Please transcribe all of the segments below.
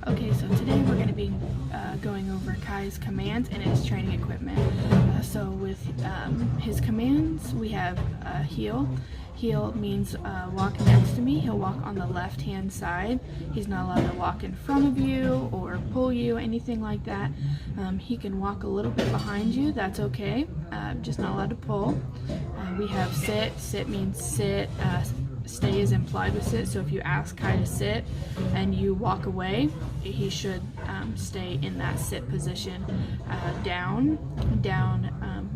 Okay, so today we're going to be going over Kai's commands and his training equipment. So with his commands, we have heel. Heel means walk next to me. He'll walk on the left-hand side. He's not allowed to walk in front of you or pull you, anything like that. He can walk a little bit behind you. That's okay. Just not allowed to pull. We have sit. Sit means sit. Stay is implied with sit, so if you ask Kai to sit and you walk away, he should stay in that sit position. Down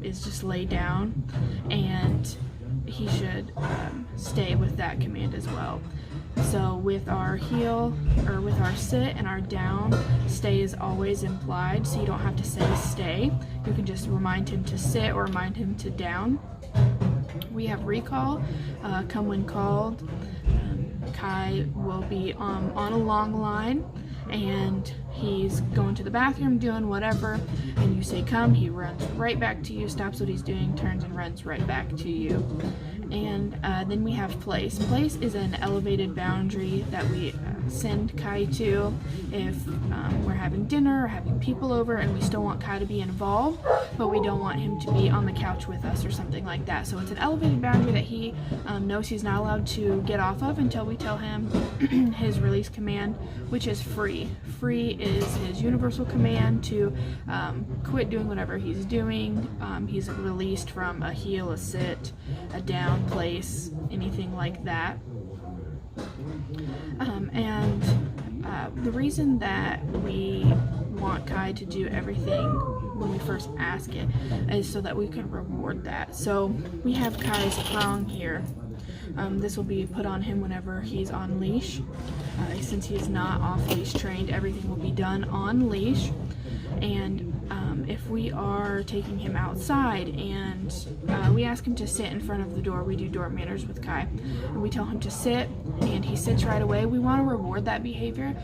is just lay down, and he should stay with that command as well. So with our heel, or with our sit and our down, stay is always implied, so you don't have to say stay. You can just remind him to sit or remind him to down. We have recall, come when called. Kai will be on a long line and he's going to the bathroom, doing whatever, and you say come, he runs right back to you, stops what he's doing, turns and runs right back to you. And then we have place. Place is an elevated boundary that we send Kai to if we're having dinner or having people over and we still want Kai to be involved, but we don't want him to be on the couch with us or something like that. So it's an elevated boundary that he knows he's not allowed to get off of until we tell him his release command, which is free. Free is his universal command to quit doing whatever he's doing. He's released from a heel, a sit, a down, place, anything like that. The reason that we want Kai to do everything when we first ask it is so that we can reward that. So we have Kai's prong here. This will be put on him whenever he's on leash. Since he is not off leash trained, everything will be done on leash. And if we are taking him outside and we ask him to sit in front of the door, we do door manners with Kai, and we tell him to sit and he sits right away, we want to reward that behavior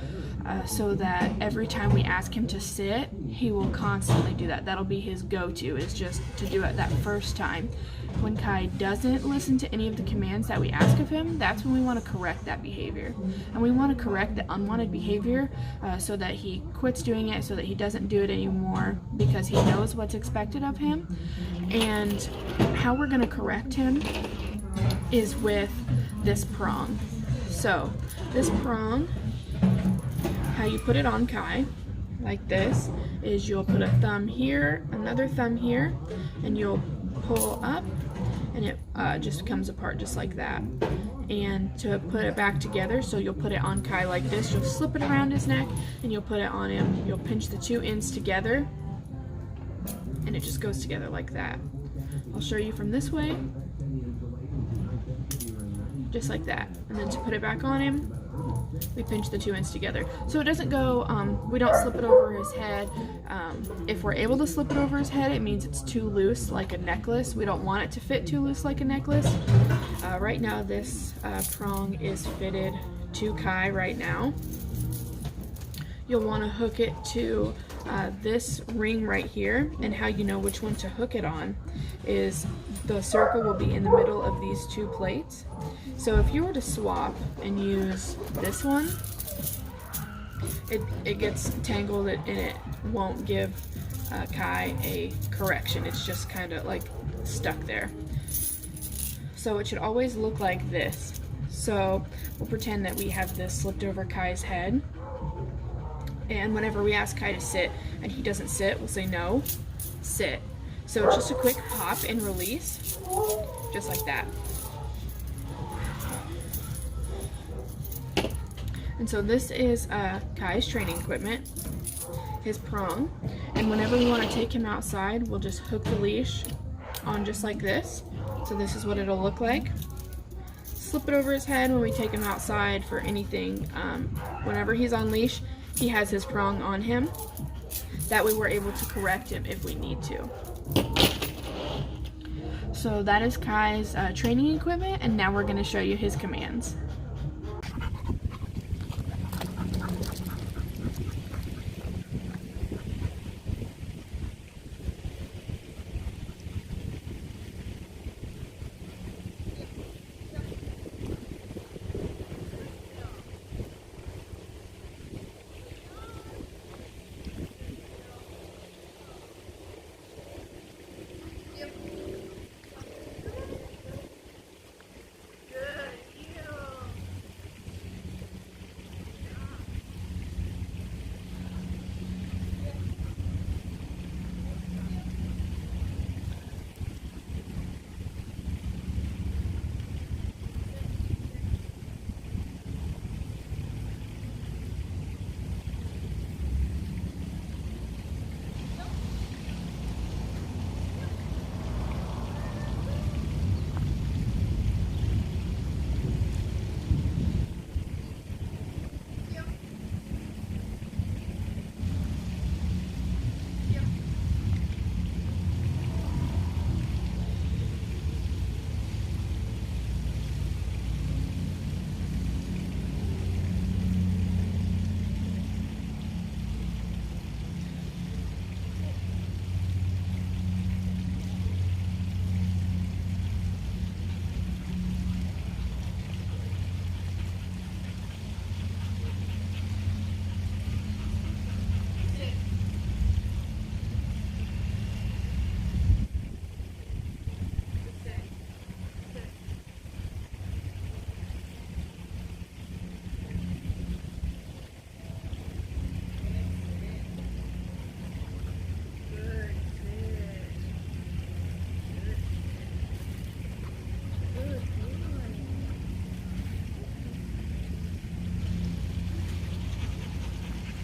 so that every time we ask him to sit, he will constantly do that. That'll be his go-to, is just to do it that first time. When Kai doesn't listen to any of the commands that we ask of him, that's when we want to correct that behavior. And we want to correct the unwanted behavior so that he quits doing it, so that he doesn't do it anymore, because he knows what's expected of him. And how we're going to correct him is with this prong. So this prong, how you put it on Kai, like this, is you'll put a thumb here, another thumb here, and you'll pull up, and it just comes apart just like that. And to put it back together, so you'll put it on Kai like this, you'll slip it around his neck and you'll put it on him. You'll pinch the two ends together and it just goes together like that. I'll show you from this way, just like that. And then to put it back on him, we pinch the two ends together. So it doesn't go, we don't slip it over his head. If we're able to slip it over his head, it means it's too loose like a necklace. We don't want it to fit too loose like a necklace. Right now this prong is fitted to Kai right now. You'll want to hook it to this ring right here, and how you know which one to hook it on is the circle will be in the middle of these two plates. So if you were to swap and use this one, it gets tangled and it won't give Kai a correction. It's just kind of like stuck there. So it should always look like this. So we'll pretend that we have this slipped over Kai's head, and whenever we ask Kai to sit and he doesn't sit, we'll say no, sit. So just a quick pop and release, just like that. And so this is Kai's training equipment, his prong, and whenever we want to take him outside, we'll just hook the leash on just like this. So this is what it'll look like. Slip it over his head when we take him outside for anything. Whenever he's on leash, he has his prong on him. That way we're able to correct him if we need to. So that is Kai's training equipment, and now we're going to show you his commands.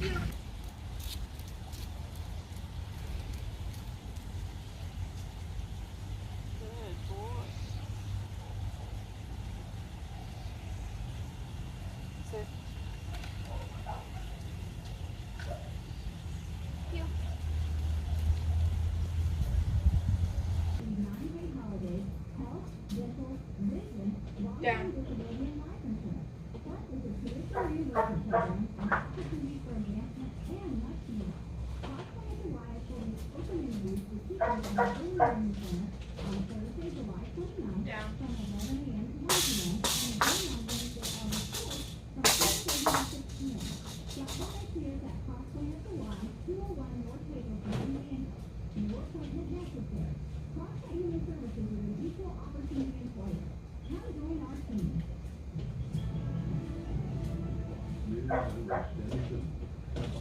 Sit. Down.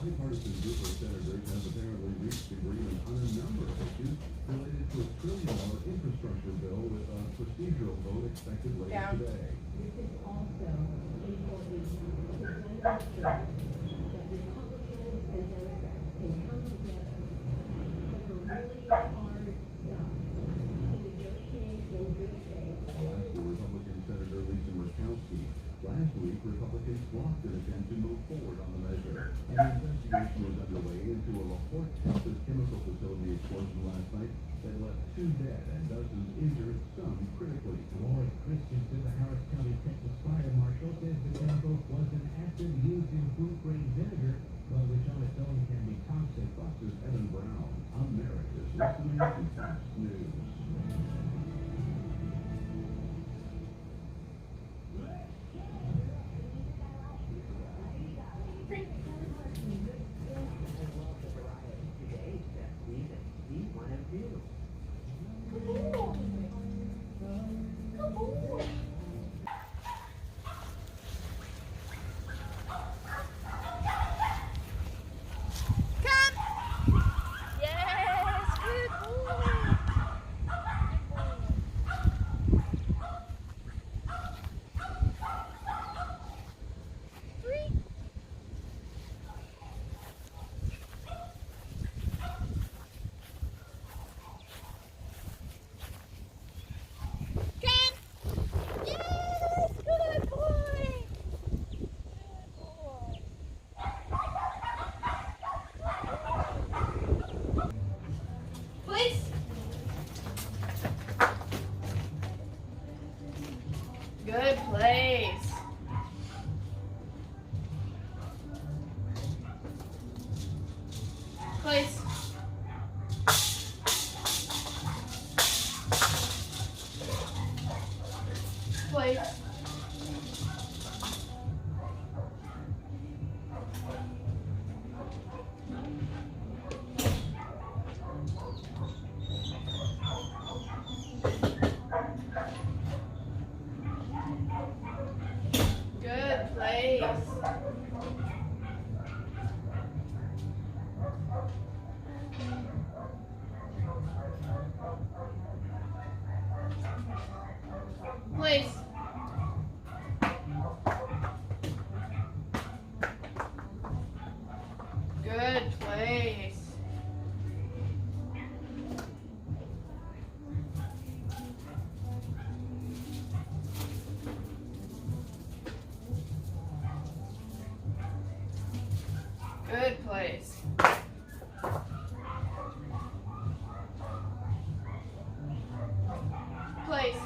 Bipartisan group of senators has apparently reached agreement on a number of issues related to a $1 trillion infrastructure bill with a procedural vote expected later today. This is also a that Republicans and Democrats can come together for really hard stuff to negotiate in good faith. Alaska Republican Senator Lisa Murkowski. Last week, Republicans blocked an attempt to move forward on the measure. An investigation was underway into a La Porte, Texas chemical facility explosion last night that left 2 dead and dozens injured, some critically. Lori Christensen, the Harris County, Texas fire marshal, says the chemical was an acid used in food-grade vinegar, but which on its own can be toxic. Fox's Evan Brown, America's listening to Fox News. Good place. Place. Place. Good place. Place. Good place. Good place. Place.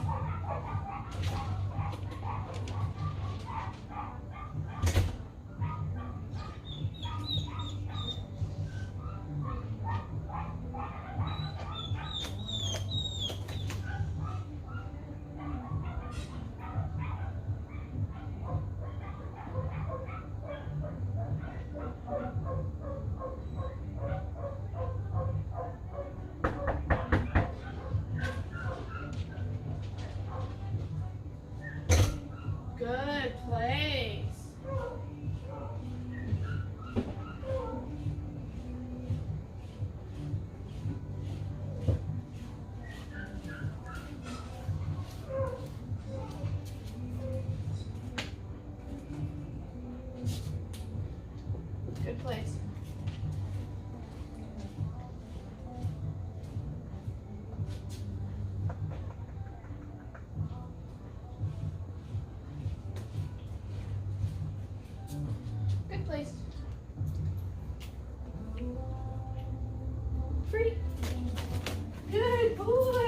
Good place. Good place. Free. Good boy.